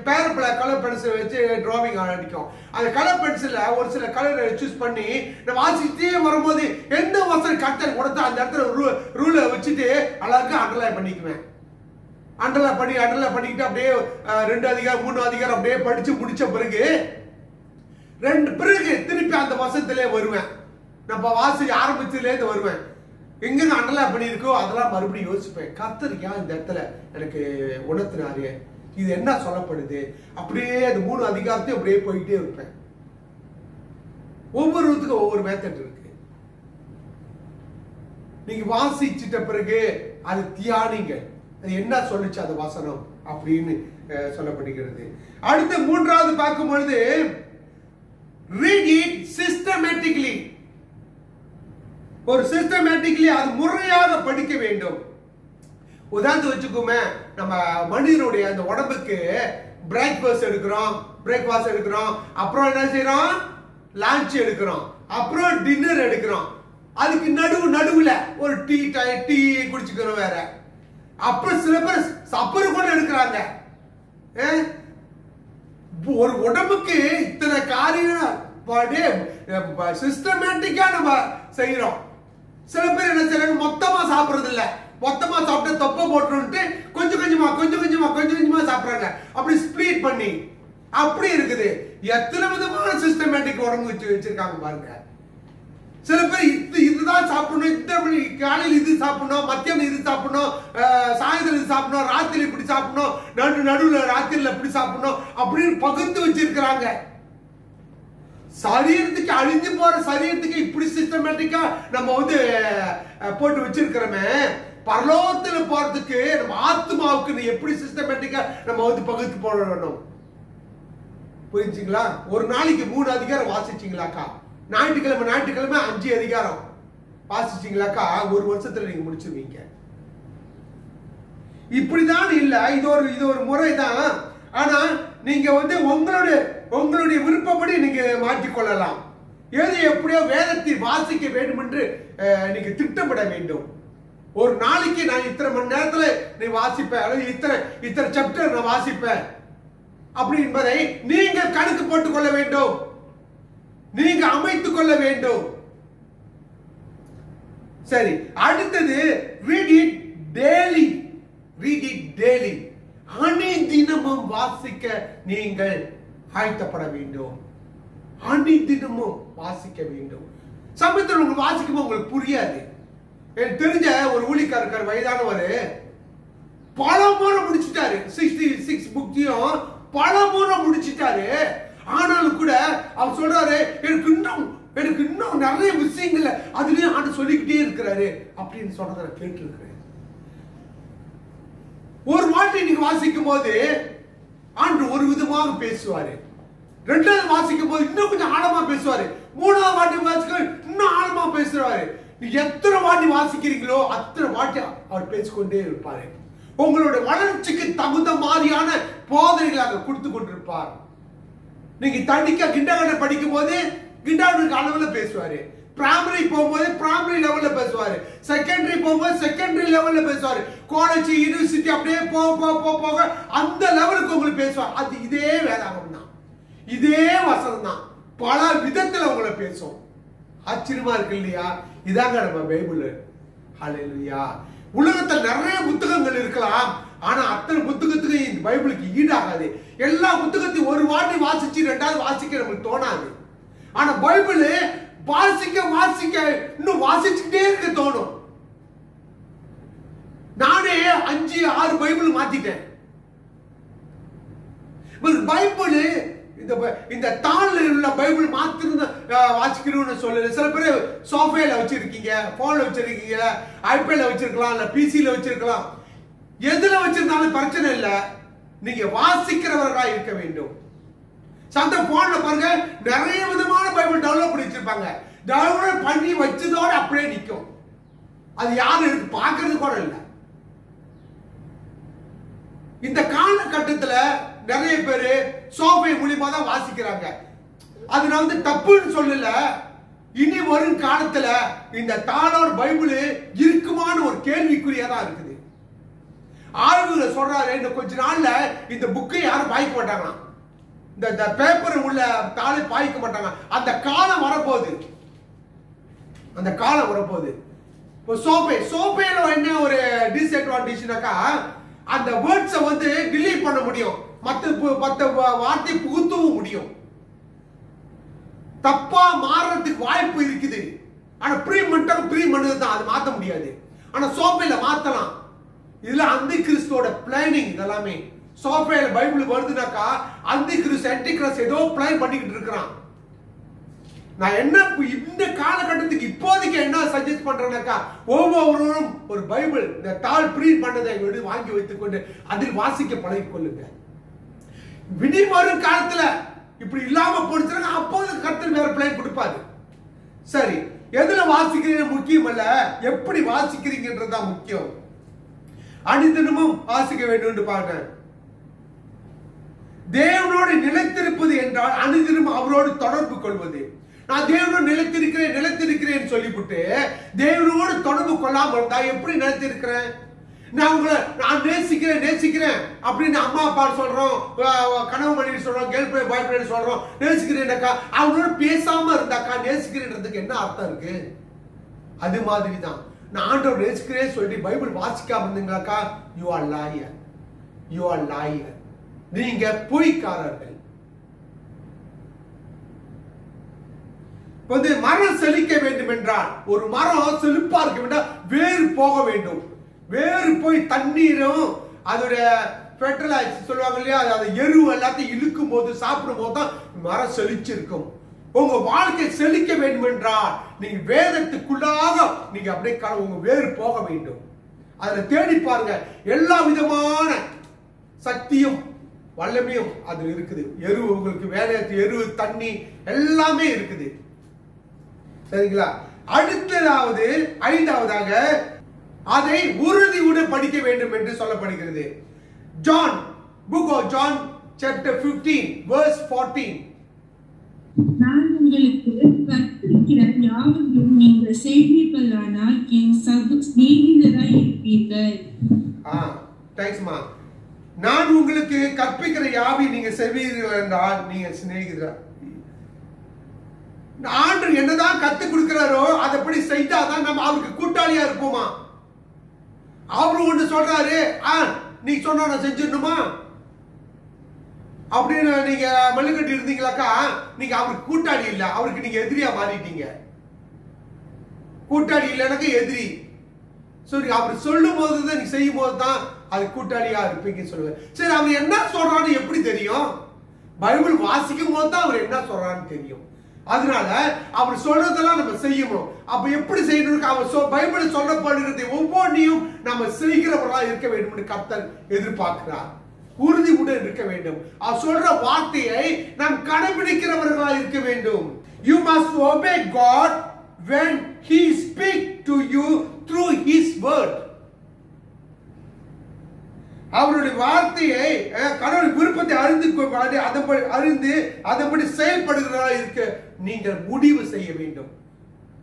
Speaker 1: பேரப்பிள்ள கலர் பென்சில் வச்சு டிராவிங் அடிக்கும். அந்த கலர் பென்சில ஒரு சில கலரை சூஸ் பண்ணி நான் வாசிட்டே வரும்போது எந்த வசனம் கரெக்டாக கொடுத்தா அந்த இடத்துல ரூலை வச்சுட்டு அழகா அண்டர்லைன் பண்ணிக்குவேன். அண்டர்லைன் பண்ணிக்கிட்டு அப்படியே 2 அதிகாரம் 3 அதிகாரம் அப்படியே படிச்சு முடிச்ச பிறகு திருப்பி அந்த வசனத்திலே வருவேன். நம்ம வாசி ஆரம்பிச்சதுலேருந்து வருவேன். எங்க அண்டர்லைன் பண்ணியிருக்கோ அதெல்லாம் மறுபடியும் யோசிப்பேன். கர்த்தர் ஏன் இந்த இடத்துல எனக்கு உணர்த்தினாரு, இது என்ன சொல்லப்படுது, அப்படியே அந்த 3 அதிகாரத்தையும் அப்படியே போயிட்டே இருப்பேன். ஒவ்வொருத்துக்கும் ஒவ்வொரு மெத்தட் இருக்கு. நீங்க வாசிச்சிட்ட பிறகு அது தியானிங்க, அது என்ன சொல்லுச்சு அந்த வசனம் அப்படின்னு சொல்லப்படுகிறது. அடுத்து 3வது பார்க்கும் பொழுது read it systematically. ஒரு சிஸ்டமேட்டிக்கலி அது முறையாக படிக்க வேண்டும். உதாரணத்துக்கு வச்சுக்கோமே, நம்ம மனிதனுடைய அந்த உடம்புக்கு பிரேக்ஃபாஸ்ட் எடுக்கிறோம், அப்புறம் என்ன செய்யறோம், லஞ்ச் எடுக்கிறோம், அப்புறம் டின்னர் எடுக்கிறோம். அதுக்கு நடுவுல ஒரு டீ குடிச்சுக்கிறோம் வேற. அப்புறம் சில பேர் சப்பர் கூட எடுக்கிறாங்க. ஒரு உடம்புக்கு இத்தனை காரியம் சிஸ்டமேட்டிக்கா நம்ம செய்யறோம். சில பேர் என்ன செய்யறாங்க, மொத்தமா சாப்பிடுறது இல்ல, மொத்தமா சாப்பிட்டு தொப்பை போட்டுட்டு கொஞ்சம் கொஞ்சமா சாப்பிடுறாங்க. அப்படி ஸ்பிளிட் பண்ணி அப்படி இருக்குது. எத்தனை விதமான சிஸ்டமேட்டிக் உடம்பு வச்சிருக்காங்க பாருங்க. சில பேர் இதுதான் சாப்பிடணும், இத்தனை காலையில் இது சாப்பிடணும், மத்தியானம் இது சாப்பிடணும், சாயந்தரம் இது சாப்பிடணும், ராத்திரி இப்படி சாப்பிடணும், நடுவில் ராத்திரில இப்படி சாப்பிடணும் அப்படின்னு பகுத்து வச்சிருக்கிறாங்க. சரீரத்துக்கு அழிஞ்சு போற சரீரத்துக்கு இப்படி சிஸ்டமேட்டிக்கா நம்ம போட்டு வச்சிருக்கிறோமே, பரலோகத்துல போறதுக்கு நம்ம ஆத்மாவுக்கு எப்படி சிஸ்டமேட்டிக்கா நம்ம பகுத்து போடணும். புரிஞ்சுங்களா? ஒரு நாளைக்கு 3 அதிகாரம் வாசிச்சீங்களாக்கா, ஞாயிற்றுக்கிழமை 5 அதிகாரம் வாசிச்சீங்களாக்கா ஒரு வருஷத்துல நீங்க முடிச்சிருவீங்க. இப்படிதான் இல்ல, இது ஒரு முறைதான். ஆனா நீங்க உங்களுடைய விருப்பப்படி நீங்க மாற்றிக்கொள்ளலாம். எது எப்படியோ வேதத்தை வாசிக்க வேண்டும் என்று நீங்க திட்டமிட வேண்டும். ஒரு நாளைக்கு நான் இத்தனை மணி நேரத்துல நீ வாசிப்பேன், அல்லது இத்தனை சாப்டர் நான் வாசிப்பேன் அப்படி என்பதை நீங்கள் கணக்கு போட்டுக் கொள்ள வேண்டும், நீங்க அமைத்துக் கொள்ள வேண்டும். சரி, அடுத்தது read it daily. அனைத்தினமும் வாசிக்க நீங்கள் ஆயத்தப்பட வேண்டும். அனைத்தினமும் வாசிக்க வேண்டும். சமயத்தில் உங்களுக்கு வாசிக்கும் உங்களுக்கு புரியாது. எனக்கு தெரிஞ்ச ஒரு ஊழியக்காரர் வயதானவர் பல முறை முடிச்சுட்டாரு, 66 புக்கையும் பல முறை முடிச்சுட்டாரு. ஆனாலும் கூட அவர் சொல்றாரு, எனக்கு இன்னும் நிறைய விஷயங்கள் அதுலயும் ஆண்டு சொல்லிக்கிட்டே இருக்கிறாரு அப்படின்னு சொன்னதை நான் கேட்டு இருக்கிறேன். ஒரு வாட்டி நீங்க வாசிக்கும் போது ஆண்டு ஒரு விதமாக பேசுவாரு, 2வது வாசிக்கும் போது இன்னும் கொஞ்சம் ஆழமா பேசுவாரு, 3வது வாட்டி வாசிக்க இன்னும் ஆழமா பேசுவாரு. நீங்க எத்தனை வாட்டி வாசிக்கிறீங்களோ அத்தனை வாட்டி அவர் பேசிக்கொண்டே இருப்பாரு. உங்களுடைய வளர்ச்சிக்கு தகுந்த மாதிரியான போதனைகளாக கொடுத்து கொண்டிருப்பார். நீங்க கிண்டர்கார்டன் படிக்கும் போது கிண்டர்கார்டன் அளவில் பேசுவாரு, பிரைமரி போகும்போது பிரைமரி லெவல்ல பேசுவாரு, செகண்டரி போகும்போது செகண்டரி லெவல்ல பேசுவாரு, காலேஜ் யூனிவர்சிட்டி அப்படியே போக அந்த லெவலுக்கு உங்களுக்கு பேசுவார். அது இதே வேதாகம் தான். இதே வசனம் தான் பல விதத்துல உங்களை பேசும். ஆச்சரியமா இருக்கு இல்லையா? இதாங்க நம்ம பைபிள். ஹல்லேலூயா. உலகத்துல நிறைய புத்தகங்கள் இருக்கலாம், ஆனா அத்தனை புத்தகத்துக்கு இந்த பைபிளுக்கு ஈடாகாது. எல்லா புத்தகத்தையும் ஒரு வாட்டி வாசிச்சு ரெண்டாவது வாசிக்க நமக்கு தோணாது. ஆனா பைபிள் வாசிக்க வாசிக்க இன்னும் வாசிச்சுக்கிட்டே இருக்க தோணும். நானே 5-6 பைபிள் மாத்திட்டேன். பைபிள் இந்த தாள்ல உள்ள பைபிள் மாத்திருந்த வாசிக்கணும்னு சொல்லல. சில பேர் சோஃபேல வச்சிருக்கீங்க, போன்ல வச்சிருக்கீங்க, ஐபேட்ல வச்சிருக்கலாம், இல்ல பிசில வச்சிருக்கலாம். எதுல வச்சிருந்தாலும் பிரச்சனை இல்லை, நீங்க வாசிக்கிறவர்களா இருக்க வேண்டும். அந்த போன்ல பாருங்க நிறைய விதமான பைபிள் டவுன்லோட் பண்ணி வச்சிருப்பாங்க. டவுன்லோட் பண்ணி வச்சதோட அப்படியே நிற்கும். அது யாரும் பார்க்கறது கூட இல்லை. இந்த காலகட்டத்துல நிறைய பேரு சோஃபை மூலியமா தான் வாசிக்கிறாங்க. அது நான் வந்து தப்புன்னு சொல்லல. இனி வரும் காலத்துல இந்த தாளோர் பைபிள் இருக்குமான்னு ஒரு கேள்விக்குறியா தான் இருக்குது. ஆய்வுகளை சொல்றாரு, இந்த கொஞ்ச நாள்ல இந்த புக்கை யாரும் பாய்க்க மாட்டாங்களாம். இந்த பேப்பர் உள்ள தாளை பாய்க்க மாட்டாங்க. அந்த காலம் வரப்போகுது. அந்த காலம் வரப்போகுது. இப்போ சோஃபைல என்ன ஒரு டிஸ்அட்வான்டேஜ்னாக்கா, அந்த வேர்ட்ஸை வந்து டிலீட் பண்ண முடியும், மற்ற வார்த்தை புகுத்தவும் முடியும். தப்பா மாறதுக்கு வாய்ப்பு இருக்குது. ஆனா ப்ரீமெண்ட் தான், அது மாத்த முடியாது. ஆனா சோஃபைல மாத்தலாம். இதுல அந்த கிறிஸ்துவோட பிளானிங் இதெல்லாமே. சோஃபைல பைபிள் வருதுனாக்கா அந்த கிறிஸ்து ஆன்டிகிறிஸ்ட் ஏதோ பிளான் பண்ணிக்கிட்டு இருக்கிறான். நான் என்ன இந்த காலகட்டத்துக்கு இப்போதைக்கு என்ன சஜஸ்ட் பண்றேன்னாக்கா, ஒவ்வொருவரும் ஒரு பைபிள் இந்த தாள் பிரிண்ட் பண்ணதை வாங்கி வைத்துக் கொண்டு அதில் வாசிக்க பழகிக் கொள்ளுங்க. விடி வரும் காலத்துல இப்படி இல்லாம போடுச்சுன்னா அப்போது கர்த்தர் வேற பிளான் கொடுப்பாரு. சரி, எதுல வாசிக்கிறீங்க முக்கியம் அல்ல, எப்படி வாசிக்கிறீங்கன்றதுதான் முக்கியம். அனுதினமும் வாசிக்க வேண்டும் என்று பாருங்க. தேவனோடு நிலைத்திருப்பது என்றால் அனுதினமும் அவரோடு தொடர்பு கொள்வது. நான் தேவனோடு நிலைத்திருக்கிறேன் சொல்லிவிட்டு தேவனோடு தொடர்பு கொள்ளாம இருந்தா எப்படி நிலைத்திருக்கிறேன்? நான் நேசிக்கிறேன் அப்படின்னு அம்மா அப்பா சொல்றோம், கனவு மனைவி சொல்றோம், கேர்ள் ஃபிரெண்ட் பாய் ஃபிரெண்ட் சொல்றோம், நேசிக்கிறேன்னாக்கா அவங்களோட பேசாம இருந்தாக்கா நேசிக்கிறேன்றதுக்கு என்ன அர்த்தம் இருக்கு? அது மாதிரி தான் நான் ஆண்டவர் நேசிக்கிறேன் சொல்லிட்டு பைபிள் வாசிக்காம இருந்தீங்களாக்கா யூ ஆர் லாயர். நீங்க பொய்க்காரர்கள். மரம் செழிக்க வேண்டும் என்றால், ஒரு மரம் செழிப்பா இருக்க வேண்டாம், வேறு போக வேண்டும். வேறு போய் தண்ணீரும் அதோட ஃபெர்டிலைசர் சொல்லுவாங்க இல்லையா, அந்த எரு எல்லாத்தையும் இழுக்கும் போது சாப்பிடும் போது தான் மரம் செழிச்சிருக்கும். உங்க வாழ்க்கை செழிக்க வேண்டும் என்றால் நீங்க வேதத்துக்குள்ளாக நீங்க அப்படியே உங்க வேறு போக வேண்டும். அதுல தேடி பாருங்க, எல்லா விதமான சக்தியும் வல்லமையும் அது இருக்குது. எரு உங்களுக்கு வேலை, எரு தண்ணி எல்லாமே இருக்குது. சரிங்களா? அடுத்ததாவது 5வதாக அதை உறுதியுடன் படிக்க வேண்டும் என்று சொல்லப்படுகிறது. John, book of John chapter 15 verse 14.
Speaker 4: நான் உங்களுக்கு கற்பிக்கிற யாவையும் நீங்கள் செய்வீர்களானால் என் சிநேகிதராய் இருப்பீர்கள்.
Speaker 1: தேங்க்ஸ்மா. நான் உங்களுக்கு கற்பிக்கிற யாவை நீங்க செய்வீர்கள் என்றால் நீங்க சிநேகிதரா. ஆண்டவர் என்னதான் கத்துக் கொடுக்கிறாரோ அதப்படி செய்தாதான் நம்ம அவருக்கு கூட்டாளியா இருப்போமா? அவரு ஒன்று சொல்றாரு, நீ சொன்னா நான் செஞ்சிடணுமா அப்படின்னு நீங்க மல்லுக்கட்டி இருந்தீங்களாக்கா நீங்க அவருக்கு கூட்டாளி இல்ல, அவருக்கு நீங்க எதிரியா மாறிட்டீங்க. கூட்டாளி இல்லைனாக்க எதிரி. சரி, அவர் சொல்லும் போதுதான் நீ செய்யும் போதுதான் அது கூட்டாளியா இருப்பீங்க சொல்லுவேன். சரி, அவர் என்ன சொல்றான்னு எப்படி தெரியும்? பைபிள் வாசிக்கும் போது தான் அவர் என்ன சொல்றான்னு தெரியும். அதனால அவர் சொல்றதெல்லாம் நம்ம செய்யணும். அப்ப எப்படி செய்யணும்? அவர் பைபிள் சொல்லப்படுகிறது ஒவ்வொன்றையும் நம்ம செய்கிறவர்களா இருக்க வேண்டும் என்று கர்த்தர் எதிர்பார்க்கிறார். உறுதியுடன் இருக்க வேண்டும். அவர் சொல்ற வார்த்தையை நாம் கடைபிடிக்கிறவர்களா இருக்க வேண்டும். You must obey God when He speaks to you through His word. அவருடைய வார்த்தையை கடவுள் விருப்பத்தை அறிந்து அதன்படி செயல்படுகிறதா இருக்க நீங்கள் முடிவு செய்ய வேண்டும்.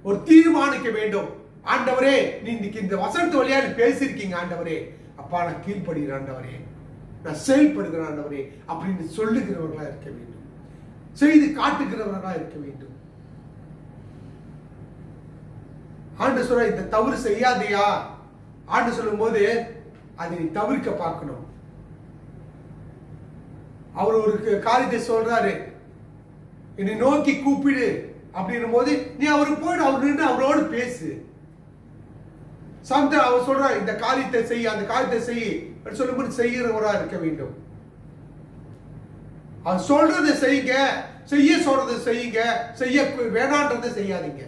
Speaker 1: ஒரு தீர்மானிக்க வேண்டும். ஆண்டவரே, நீ இன்னைக்கு இந்த வசனத்து வழியா பேசியிருக்கீங்க ஆண்டவரே, அப்பா நான் கீழ்ப்படுகிறேன் ஆண்டவரே, நான் செயல்படுகிறேன் ஆண்டவரே அப்படின்னு சொல்லுகிறவர்களா இருக்க வேண்டும். செய்து காட்டுகிறவர்களாக இருக்க வேண்டும். ஆண்டு சொல்ற இந்த தவறு செய்யாதையா ஆண்டு சொல்லும் போது அதை தவிர்க்க பார்க்கணும். அவர் ஒரு காரியத்தை சொல்றாரு, என்னை நோக்கி கூப்பிடு அப்படின்னும் போது நீ அவருக்கு போயிடு, அவர் நின்று அவரோடு பேசு. சம்திங் அவர் சொல்ற இந்த காரியத்தை செய், அந்த காரியத்தை செய் சொல்லும்போது செய்கிறவரா இருக்க வேண்டும். அவர் சொல்றதை செய்யுங்க, செய்ய சொல்றதை செய்யுங்க, செய்ய வேணான்றதை செய்யாதீங்க.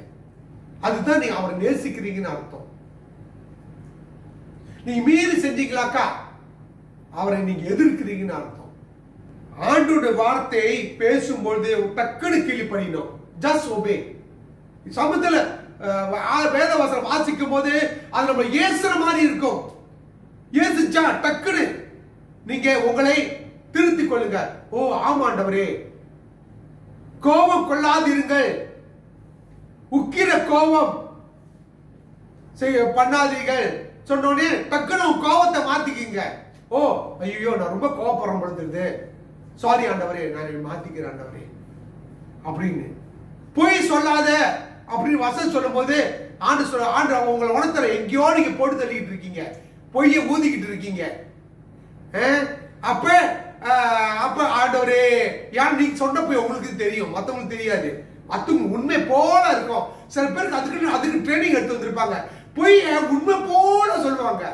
Speaker 1: அதுதான் நீங்க அவரை நேசிக்கிறீங்கன்னு அர்த்தம். நீங்க மீறி செஞ்சீங்களாக்கா அவரை நீங்க எதிர்க்கிறீங்கன்னு அர்த்தம். ஆண்டோட வார்த்தையை பேசும்பொழுது டக்குனு கீழ்ப்படியணும். Just obey. சமத்துல வேதவசனம் வாசிக்கும் போது அது நம்ம ஏசுற மாதிரி இருக்கும். ஏசுச்சா டக்குனு நீங்க உங்களை திருத்திக் கொள்ளுங்க. ஓ ஆமாண்டவரே, கோபம் கொள்ளாதிருங்கள், உக்கிர கோபம் பண்ணாதீர்கள் சொன்னோடனே டக்குனு கோபத்தை மாத்திக்கிங்க. ஓ ஐயோ நான் ரொம்ப கோபப்படுறேன் பொழுது, சாரி ஆண்டவரே நான் மாத்திக்கிறேன் ஆண்டவரே அப்படின்னு. பொய் சொல்லாத அப்படின்னு வசனம் சொல்லும் போது ஆண்டு உங்களை உணர்த்தல, எங்கேயோ நீங்க போட்டு தள்ளிக்கிட்டு இருக்கீங்க, பொய்ய ஊதிக்கிட்டு இருக்கீங்க. அப்ப ஆண்டவரே யார் நீங்க சொன்ன போய் உங்களுக்கு தெரியும், மத்தவங்களுக்கு தெரியாது. மத்தவங்க உண்மை போல இருக்கும். சில பேருக்கு அதுக்கு ட்ரைனிங் எடுத்து வந்திருப்பாங்க, பொய் உண்மை போல சொல்லுவாங்க.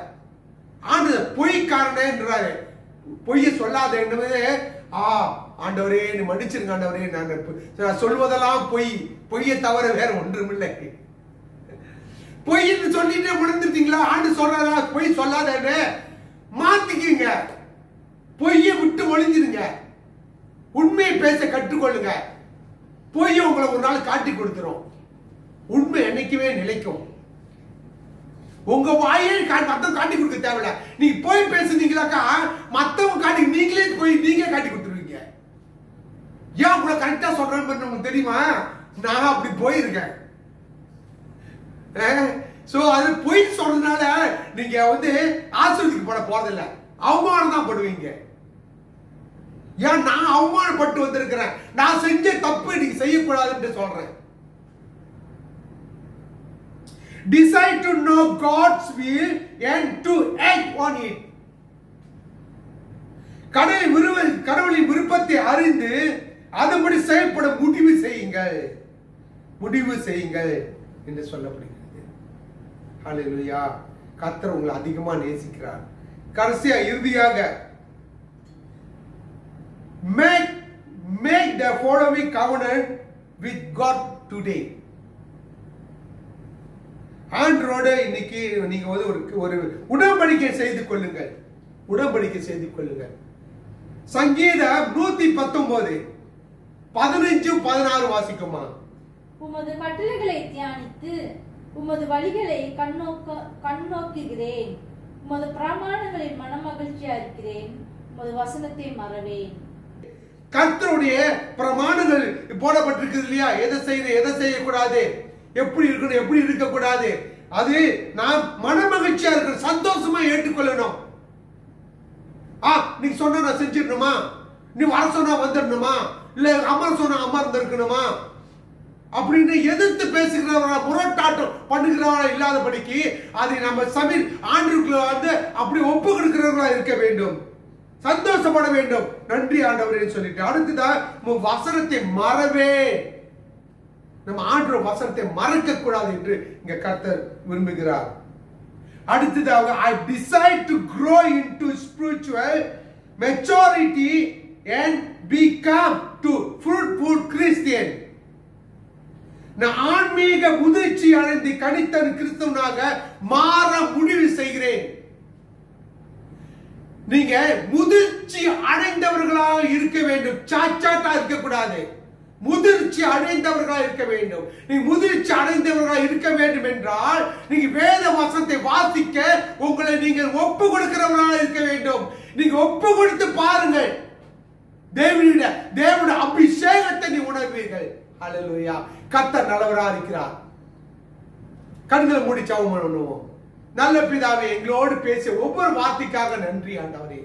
Speaker 1: ஆண்டு பொய்க்காரன்றாரு, பொய்ய சொல்லாத என்பது ஆண்டவரே நீ மன்னிச்சிருங்க ஆண்டவரே, நான் சொல்வதெல்லாம் பொய், பொய்யை தவிர வேற ஒன்றும் இல்லை. பொய்ன்னு சொல்லிட்டு உணர்ந்துட்டீங்களா? ஆண்டு சொல்றதா பொய் சொல்லாதேன்னு மாத்திக்கிங்க, பொய்யை விட்டு ஒளிஞ்சிருங்க, உண்மையை பேச கற்றுக்கொள்ளுங்க. பொய்யை உங்களை ஒரு நாள் காட்டி கொடுத்துரும், உண்மை என்னைக்குமே நிலைக்கும். உங்க வாயை மத்தவங்க காட்டி கொடுக்க தேவையில்ல. நீங்க போய் பேசுனீங்களாக்கா மத்தவங்க காட்டி நீங்களே போய் நீங்க காட்டி கொடுத்துருவீங்க. ஏன் உங்களை கரெக்டா சொல்றேன்னு உங்களுக்கு தெரியுமா? நான் அப்படி போயிருக்கேன். சோ அது பொய் சொல்றதுனால நீங்க ஆசிரியத்துக்கு போறதில்ல, அவமானம் தான் படுவீங்க. ஏன் நான் அவமானப்பட்டு வந்திருக்கிறேன், நான் செஞ்ச தப்பு நீங்க செய்யக்கூடாதுன்னு சொல்றேன். Decide to know God's will and to act on it. கடவுளின் விருப்பத்தை அறிந்து அதன்படி செயல்பட முடிவு செய்யுங்கள், முடிவு செய்யுங்கள் என்று சொல்லப்படுகிறது. ஹல்லேலூயா. கர்த்தர் உங்களை அதிகமா நேசிக்கிறார். கடைசியா இறுதியாக make the following covenant with God today. ஆண்டவரோடு இன்னைக்கு நீங்க ஒரு உடன்படிக்கை செய்து கொள்ளுங்கள், உடன்படிக்கை செய்து கொள்ளுங்கள். சங்கீதம் 119 15-16 வாசிக்குமா?
Speaker 3: உமது கட்டளைகளை தியானித்து உமது வழிகளை கண்ணோக்குகிறேன், உமது பிரமாணங்களின் மனமகிழ்ச்சியா இருக்கிறேன், உமது வசனத்தை மறவேன்.
Speaker 1: கர்த்தருடைய பிரமாணங்கள் போடப்பட்டிருக்கு இல்லையா? எதை செய்யணும், எதை செய்யக்கூடாது, எப்படி இருக்கணும், எப்படி இருக்கக்கூடாது, அது நான் மனமகிழ்ச்சியா இருக்கிற சந்தோஷமா ஏற்றுக்கொள்ளணும். நீ சொன்ன நான் செஞ்சிடணுமா, நீ வர சொன்னா வந்துடணுமா, இல்ல அமர் சொன்னா அமர்ந்து இருக்கணுமா அப்படின்னு எதிர்த்து பேசுகிறவரா முரட்டாட்டம் பண்ணுகிறவரா இல்லாதபடிக்கு அதை நம்ம சபை ஆண்டுக்குள்ள அப்படி ஒப்பு கொடுக்கிறவர்களா இருக்க வேண்டும், சந்தோஷப்பட வேண்டும். நன்றி ஆண்டவரே சொல்லிட்டு அடுத்ததான் வசனத்தை மறவே, நம்ம ஆண்டவருடைய வசனத்தை மறக்க கூடாது என்று இங்க கர்த்தர் விரும்புகிறார். அடுத்ததாக I decide to grow into spiritual maturity and become to fruitful Christian. நான் ஆன்மீக முதிர்ச்சி அடைந்து கனித்தன் கிறிஸ்தவனாக மாற முடிவு செய்கிறேன். நீங்க முதிர்ச்சி அடைந்தவர்களாக இருக்க வேண்டும், சாச்சாட்டா இருக்க கூடாது. முதிர்ச்சி அடைந்தவர்களாக இருக்க வேண்டும். நீங்க முதிர்ச்சி அடைந்தவர்களாக இருக்க வேண்டும் என்றால் நீங்க வேத வசனத்தை வாசிக்க உங்களை நீங்கள் ஒப்பு கொடுக்கிறவர்களாக இருக்க வேண்டும். நீங்க ஒப்பு கொடுத்து பாருங்கள், தேவனுடைய அபிஷேகத்தை நீ உணர்வீர்கள். ஹல்லேலூயா. கர்த்தர் நல்லவராக இருக்கிறார். கண்களை மூடி ஜெபம் பண்ணுவோம். நல்ல பிதாவே, எங்களோடு பேசிய ஒவ்வொரு வார்த்தைக்காக நன்றி ஆண்டவரே.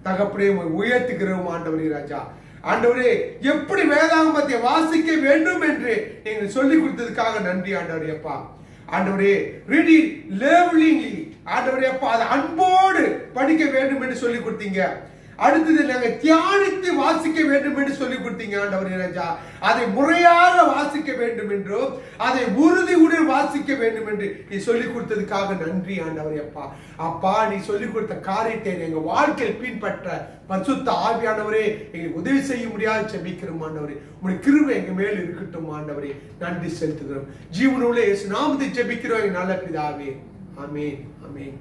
Speaker 1: தகப்பனே உயர்த்துகிறோம் ஆண்டவரே ராஜா. ஆண்டவரே எப்படி வேதாகமத்தை வாசிக்க வேண்டும் என்று நீங்கள் சொல்லிக் கொடுத்ததுக்காக நன்றி ஆண்டவரே அப்பா. ஆண்டவரே reading levelingly ஆண்டவரே அப்பா அதை அன்போடு படிக்க வேண்டும் என்று சொல்லி கொடுத்தீங்க. அடுத்தது நாங்க தியானித்து வாசிக்க வேண்டும் என்று சொல்லி கொடுத்தீங்க ஆண்டவரே ராஜா. அதை முறையாக வாசிக்க வேண்டும் என்றும் அதை உறுதியுடன் வாசிக்க வேண்டும் என்று நீ சொல்லிக் கொடுத்ததுக்காக நன்றி ஆண்டவரே அப்பா. அப்பா நீ சொல்லிக் கொடுத்த காரியத்தை எங்க வாழ்க்கையில் பின்பற்ற பரிசுத்த ஆவியானவரே எங்களுக்கு உதவி செய்ய முடியாது ஜெபிக்கிறோம் ஆண்டவரே. உங்களுடைய கிருபை எங்க மேல் இருக்கட்டும் ஆண்டவரே. நன்றி செலுத்துகிறோம். ஜீவனுள்ள இயேசு நாமத்தை ஜெபிக்கிறோம் எங்க நல்ல பிதாவே. ஆமென் ஆமென்.